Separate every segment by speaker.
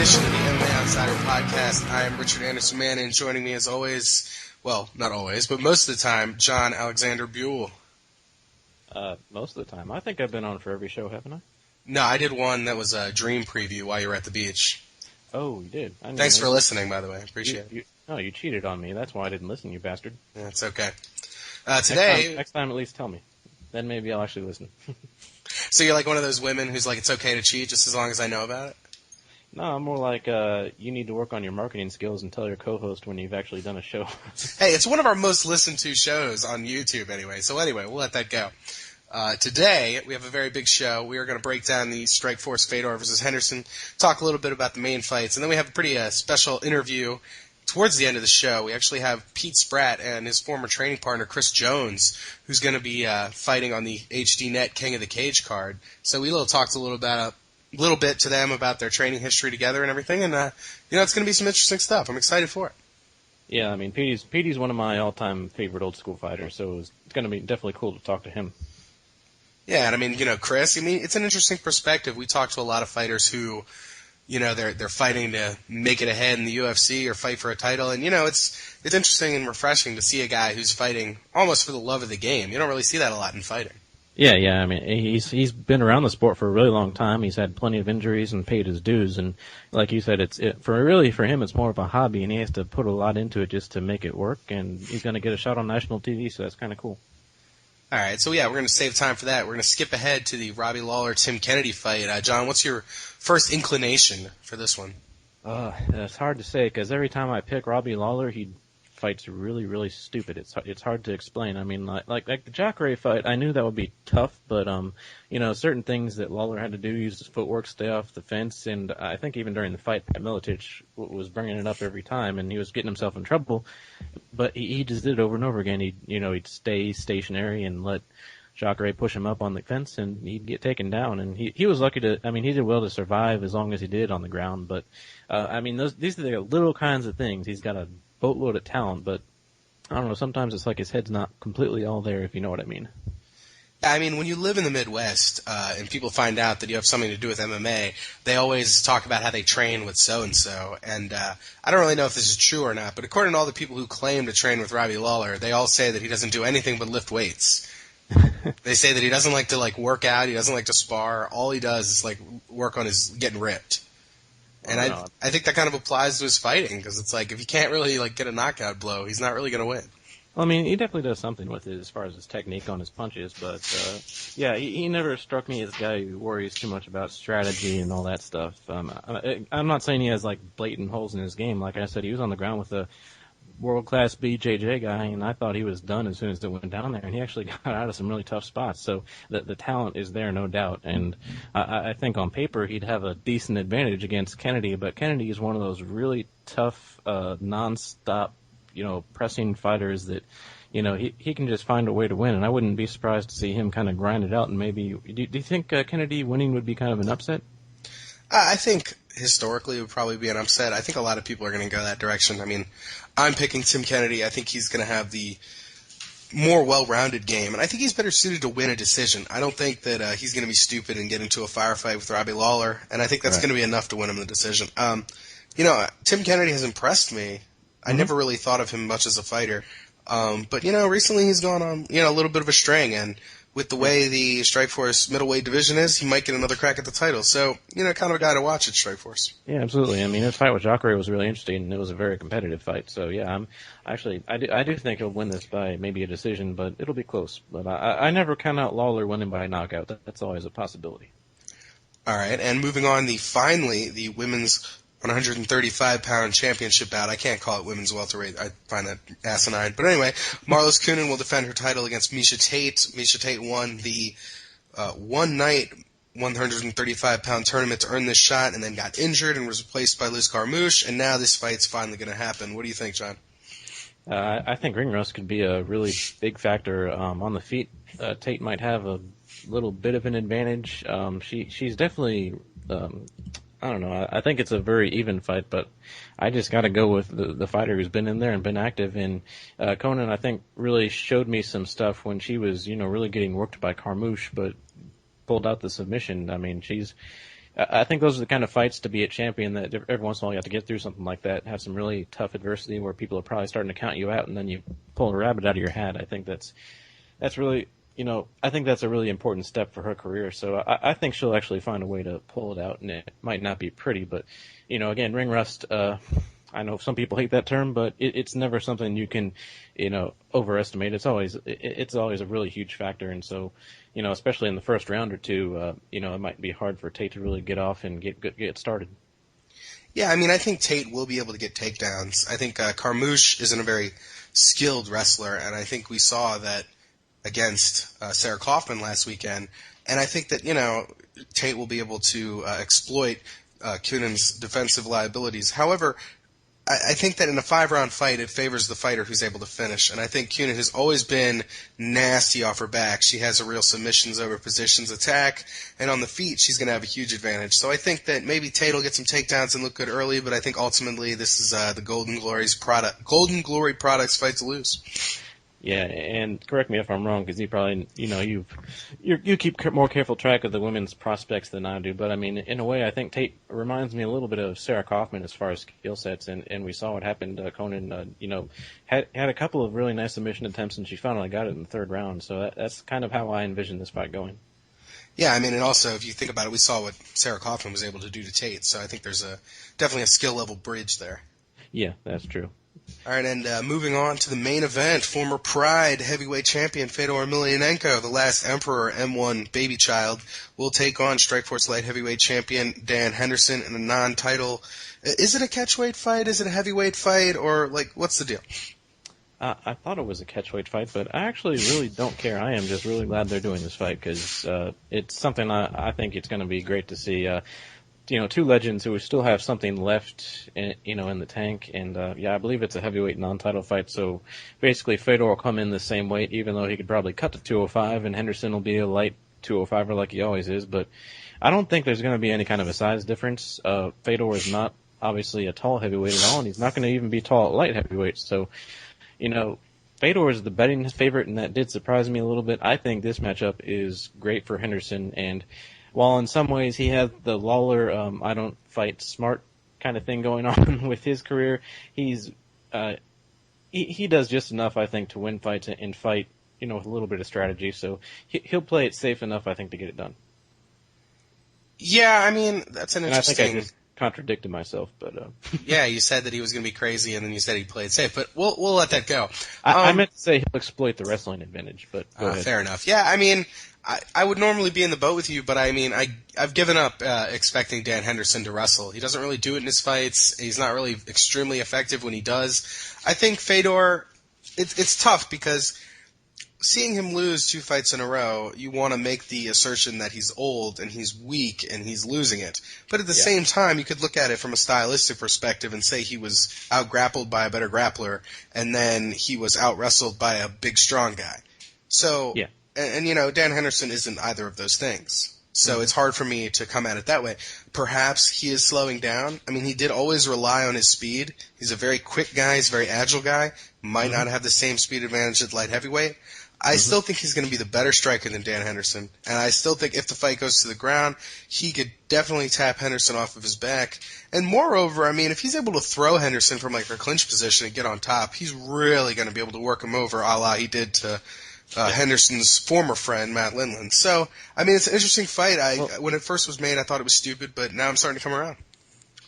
Speaker 1: edition of the MMA Outsider Podcast. I am Richard Anderson Mann, and joining me as always, well, not always, but most of the time, John Alexander Buhl.
Speaker 2: Most of the time. I think I've been on for every show, haven't I?
Speaker 1: No, I did one that was a dream preview while you were at the beach.
Speaker 2: Oh, you did?
Speaker 1: Thanks for listening, by the way. Appreciate it.
Speaker 2: No, you cheated on me. That's why I didn't listen, you bastard.
Speaker 1: Yeah, it's okay.
Speaker 2: Next time at least tell me. Then maybe I'll actually listen.
Speaker 1: So you're like one of those women who's like, it's okay to cheat just as long as I know about it?
Speaker 2: No, I'm more like, you need to work on your marketing skills and tell your co-host when you've actually done a show.
Speaker 1: Hey, it's one of our most listened to shows on YouTube anyway. So anyway, we'll let that go. Today, we have a very big show. We are going to break down the Strikeforce Fedor versus Henderson, talk a little bit about the main fights, and then we have a pretty special interview towards the end of the show. We actually have Pete Spratt and his former training partner, Chris Jones, who's going to be fighting on the HDNet King of the Cage card. So we talked a little bit to them about their training history together and everything, and it's going to be some interesting stuff. I'm excited for it.
Speaker 2: Yeah, I mean, Petey's one of my all-time favorite old school fighters, so it's going to be definitely cool to talk to him.
Speaker 1: Yeah, and I mean, Chris, it's an interesting perspective. We talk to a lot of fighters who, they're fighting to make it ahead in the UFC or fight for a title, and it's interesting and refreshing to see a guy who's fighting almost for the love of the game. You don't really see that a lot in fighting.
Speaker 2: Yeah, I mean, he's been around the sport for a really long time. He's had plenty of injuries and paid his dues, and like you said, for him, it's more of a hobby, and he has to put a lot into it just to make it work, and he's going to get a shot on national TV, so that's kind of cool.
Speaker 1: All right, so we're going to save time for that. We're going to skip ahead to the Robbie Lawler-Tim Kennedy fight. John, what's your first inclination for this one?
Speaker 2: It's hard to say, because every time I pick Robbie Lawler, he fights really, really stupid. It's hard to explain. I mean, like the Jacare fight, I knew that would be tough, but certain things that Lawler had to do, use his footwork, stay off the fence, and I think even during the fight, Miletich was bringing it up every time, and he was getting himself in trouble, but he just did it over and over again. He'd stay stationary and let Jacare push him up on the fence, and he'd get taken down, and he was lucky he did well to survive as long as he did on the ground, but these are the little kinds of things. He's got a boatload of talent, but I don't know, sometimes it's like his head's not completely all there, if you know what I mean.
Speaker 1: I mean, when you live in the Midwest and people find out that you have something to do with MMA, they always talk about how they train with so-and-so, and I don't really know if this is true or not, but according to all the people who claim to train with Robbie Lawler, they all say that he doesn't do anything but lift weights. They say that he doesn't like to work out, he doesn't like to spar, all he does is work on his getting ripped. And I think that kind of applies to his fighting, because it's like, if he can't really get a knockout blow, he's not really going to win.
Speaker 2: Well, I mean, he definitely does something with it as far as his technique on his punches, but he never struck me as a guy who worries too much about strategy and all that stuff. I'm not saying he has blatant holes in his game. Like I said, he was on the ground with a world-class BJJ guy, and I thought he was done as soon as it went down there, and he actually got out of some really tough spots, so the talent is there, no doubt, and I think on paper he'd have a decent advantage against Kennedy, but Kennedy is one of those really tough, non-stop, pressing fighters that, he can just find a way to win, and I wouldn't be surprised to see him kind of grind it out, and maybe, do you think Kennedy winning would be kind of an upset?
Speaker 1: I think historically it would probably be an upset. I think a lot of people are going to go that direction. I mean, I'm picking Tim Kennedy. I think he's going to have the more well-rounded game, and I think he's better suited to win a decision. I don't think that he's going to be stupid and get into a firefight with Robbie Lawler, and I think that's going to be enough to win him the decision. Tim Kennedy has impressed me. I never really thought of him much as a fighter, but recently he's gone on a little bit of a string, and with the way the Strikeforce middleweight division is, he might get another crack at the title. So, kind of a guy to watch at Strikeforce.
Speaker 2: Yeah, absolutely. I mean, his fight with Jacare was really interesting, and it was a very competitive fight. So, yeah, I do think he'll win this by maybe a decision, but it'll be close. But I never count out Lawler winning by a knockout. That's always a possibility.
Speaker 1: All right, and moving on, the women's 135-pound championship bout. I can't call it women's welterweight. I find that asinine. But anyway, Marloes Coenen will defend her title against Miesha Tate. Miesha Tate won the one-night 135-pound tournament to earn this shot and then got injured and was replaced by Liz Carmouche, and now this fight's finally going to happen. What do you think, John?
Speaker 2: I think ring rust could be a really big factor on the feet. Tate might have a little bit of an advantage. She's definitely... I don't know. I think it's a very even fight, but I just got to go with the fighter who's been in there and been active. And Coenen, I think, really showed me some stuff when she was, really getting worked by Carmouche, but pulled out the submission. I mean, she's I think those are the kind of fights to be a champion that every once in a while you have to get through something like that, have some really tough adversity where people are probably starting to count you out, and then you pull a rabbit out of your hat. I think that's really, I think that's a really important step for her career. So I think she'll actually find a way to pull it out, and it might not be pretty, but, again, ring rust, I know some people hate that term, but it's never something you can, overestimate. It's always a really huge factor. And so, especially in the first round or two, it might be hard for Tate to really get off and get started.
Speaker 1: Yeah, I mean, I think Tate will be able to get takedowns. I think Carmouche isn't a very skilled wrestler, and I think we saw that against Sarah Kaufman last weekend. And I think that, Tate will be able to exploit Kunin's defensive liabilities. However, I think that in a 5-round fight, it favors the fighter who's able to finish. And I think Kunin has always been nasty off her back. She has a real submissions over positions attack, and on the feet, she's going to have a huge advantage. So I think that maybe Tate will get some takedowns and look good early, but I think ultimately this is the Golden Glory Products fight to lose.
Speaker 2: Yeah, and correct me if I'm wrong, because you probably, you keep more careful track of the women's prospects than I do. But I mean, in a way, I think Tate reminds me a little bit of Sarah Kaufman as far as skill sets, and we saw what happened. Conan, had a couple of really nice submission attempts, and she finally got it in the third round. So that's kind of how I envision this fight going.
Speaker 1: Yeah, I mean, and also if you think about it, we saw what Sarah Kaufman was able to do to Tate. So I think there's definitely a skill level bridge there.
Speaker 2: Yeah, that's true.
Speaker 1: All right, and moving on to the main event, former Pride heavyweight champion Fedor Emelianenko, the last Emperor M1 baby child, will take on Strikeforce light heavyweight champion Dan Henderson in a non-title. Is it a catchweight fight? Is it a heavyweight fight? Or, what's the deal?
Speaker 2: I thought it was a catchweight fight, but I actually really don't care. I am just really glad they're doing this fight because it's something I think it's going to be great to see. Two legends who still have something left, in the tank. And, I believe it's a heavyweight non-title fight. So basically Fedor will come in the same weight, even though he could probably cut to 205, and Henderson will be a light 205er like he always is. But I don't think there's going to be any kind of a size difference. Fedor is not obviously a tall heavyweight at all, and he's not going to even be tall at light heavyweight. So, Fedor is the betting favorite, and that did surprise me a little bit. I think this matchup is great for Henderson, and while in some ways he has the Lawler, I don't fight smart kind of thing going on with his career, he does just enough, I think, to win fights and fight, with a little bit of strategy. So he'll play it safe enough, I think, to get it done.
Speaker 1: Yeah, I mean, that's an interesting...
Speaker 2: And I think I just contradicted myself, but...
Speaker 1: Yeah, you said that he was going to be crazy, and then you said he played safe, but we'll let that go.
Speaker 2: I meant to say he'll exploit the wrestling advantage, but go ahead.
Speaker 1: Fair enough. Yeah, I mean... I would normally be in the boat with you, but I mean, I've given up expecting Dan Henderson to wrestle. He doesn't really do it in his fights. He's not really extremely effective when he does. I think Fedor, it's tough because seeing him lose 2 fights in a row, you want to make the assertion that he's old and he's weak and he's losing it. But at the same time, you could look at it from a stylistic perspective and say he was out-grappled by a better grappler, and then he was out-wrestled by a big, strong guy. So... Yeah. And Dan Henderson isn't either of those things. So it's hard for me to come at it that way. Perhaps he is slowing down. I mean, he did always rely on his speed. He's a very quick guy. He's a very agile guy. Might not have the same speed advantage at light heavyweight. I still think he's going to be the better striker than Dan Henderson. And I still think if the fight goes to the ground, he could definitely tap Henderson off of his back. And moreover, I mean, if he's able to throw Henderson from a clinch position and get on top, he's really going to be able to work him over a la he did to... Henderson's former friend, Matt Lindland. So, I mean, it's an interesting fight. When it first was made, I thought it was stupid, but now I'm starting to come around.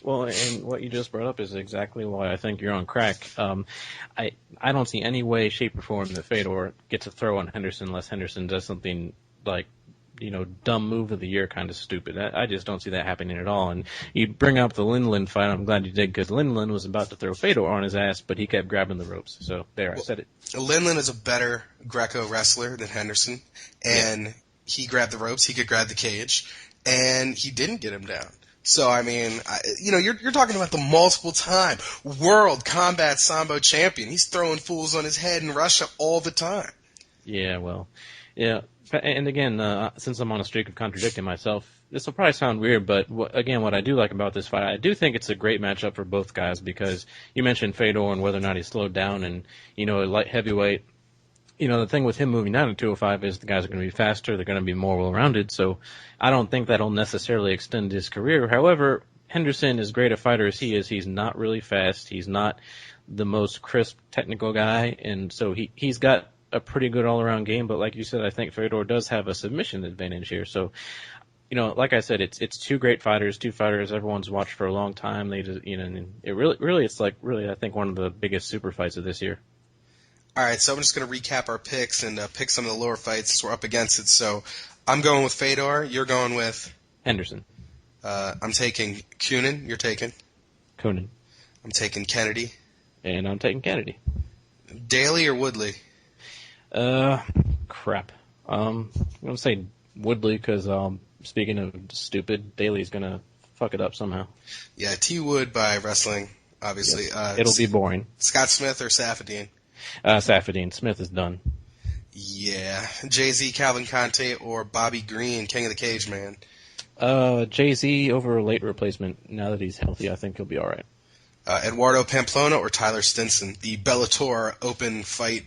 Speaker 2: Well, and what you just brought up is exactly why I think you're on crack. I don't see any way, shape, or form that Fedor gets a throw on Henderson unless Henderson does something like, dumb move of the year kind of stupid. I just don't see that happening at all. And you bring up the Lindland fight. I'm glad you did, because Lindland was about to throw Fedor on his ass, but he kept grabbing the ropes. So there, I said it.
Speaker 1: Lindland is a better Greco wrestler than Henderson, and he grabbed the ropes. He could grab the cage, and he didn't get him down. So, I mean, you're talking about the multiple-time world combat Sambo champion. He's throwing fools on his head in Russia all the time.
Speaker 2: Yeah, well, yeah. And again, since I'm on a streak of contradicting myself, this will probably sound weird, but what I do like about this fight, I do think it's a great matchup for both guys, because you mentioned Fedor and whether or not he slowed down, and, at light heavyweight, the thing with him moving down to 205 is the guys are going to be faster, they're going to be more well-rounded, so I don't think that'll necessarily extend his career. However, Henderson, as great a fighter as he is, he's not really fast, he's not the most crisp technical guy, and so he's got a pretty good all-around game, but like you said, I think Fedor does have a submission advantage here, so like I said, it's two great fighters, two fighters everyone's watched for a long time. They just, and it really, it's like really, I think one of the biggest super fights of this year.
Speaker 1: All right, so I'm just going to recap our picks and pick some of the lower fights since we're up against it. So I'm going with Fedor. You're going with?
Speaker 2: Henderson.
Speaker 1: I'm taking Kunin. You're taking?
Speaker 2: Kunin.
Speaker 1: I'm taking Kennedy.
Speaker 2: And I'm taking Kennedy.
Speaker 1: Daly or Woodley?
Speaker 2: Crap. I'm going to say Woodley because, speaking of stupid, Daly's going to fuck it up somehow.
Speaker 1: Yeah, T. Wood by wrestling, obviously.
Speaker 2: Yes. It'll be boring.
Speaker 1: Scott Smith or Safadine?
Speaker 2: Safadine. Smith is done.
Speaker 1: Yeah. Jay-Z, Calvin Conte, or Bobby Green, King of the Cage, man?
Speaker 2: Jay-Z over a late replacement. Now that he's healthy, I think he'll be all right.
Speaker 1: Eduardo Pamplona or Tyler Stinson, the Bellator open fight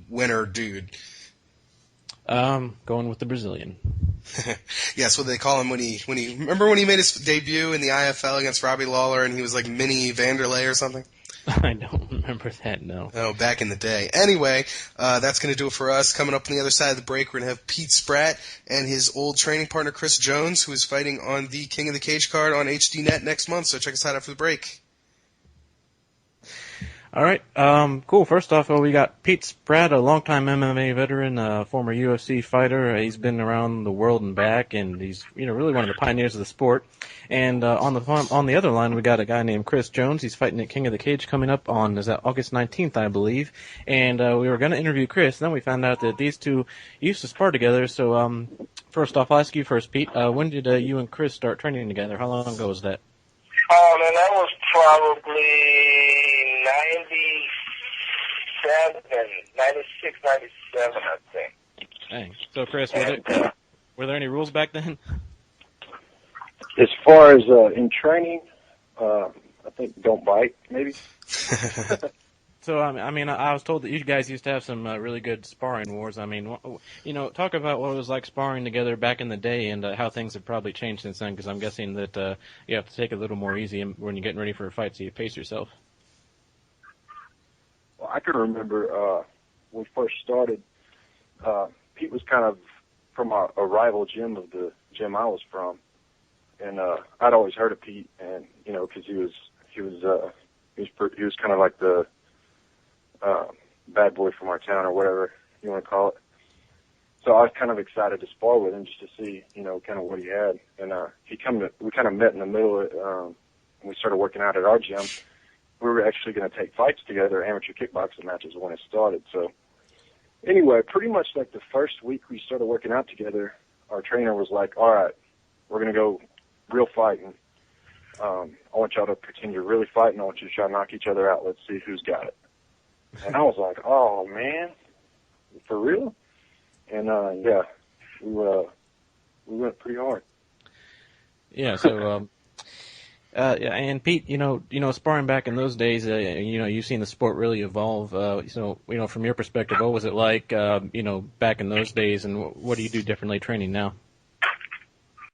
Speaker 1: winner dude?
Speaker 2: Going with the Brazilian.
Speaker 1: Yes, what they call him when he remember when he made his debut in the IFL against Robbie Lawler and he was like mini Vanderlei or something?
Speaker 2: I don't remember that, no.
Speaker 1: Oh, back in the day. Anyway, that's going to do it for us. Coming up on the other side of the break, we're going to have Pete Spratt and his old training partner Chris Jones, who is fighting on the King of the Cage card on HDNet next month, so check us out after the break.
Speaker 2: All right, cool. First off, we got Pete Spratt, a longtime MMA veteran, former UFC fighter. He's been around the world and back, and he's really one of the pioneers of the sport. And on the other line, we got a guy named Chris Jones. He's fighting at King of the Cage coming up on August 19th, I believe. And we were going to interview Chris, and then we found out that these two used to spar together. So first off, I'll ask you first, Pete. When did you and Chris start training together? How long ago was that?
Speaker 3: Oh, man, that was probably 96, 97, I think.
Speaker 2: Dang. So, Chris, were there any rules back then?
Speaker 4: As far as in training, I think don't bite, maybe.
Speaker 2: So, I mean, I was told that you guys used to have some really good sparring wars. I mean, talk about what it was like sparring together back in the day and how things have probably changed since then, because I'm guessing that you have to take it a little more easy when you're getting ready for a fight, so you pace yourself.
Speaker 4: Well, I can remember when we first started, Pete was kind of from a rival gym of the gym I was from, and I'd always heard of Pete, and because he was kind of like the bad boy from our town or whatever you want to call it. So I was kind of excited to spar with him just to see, kind of what he had. And we kind of met in the middle, and we started working out at our gym. We were actually going to take fights together, amateur kickboxing matches when it started. So anyway, pretty much like the first week we started working out together, our trainer was like, all right, we're going to go real fighting. I want y'all to pretend you're really fighting. I want you to try to knock each other out. Let's see who's got it. And I was like, oh, man, for real? And, yeah, we went pretty hard.
Speaker 2: Yeah, so, and Pete, sparring back in those days, you've seen the sport really evolve. From your perspective, what was it like, back in those days, and what do you do differently training now?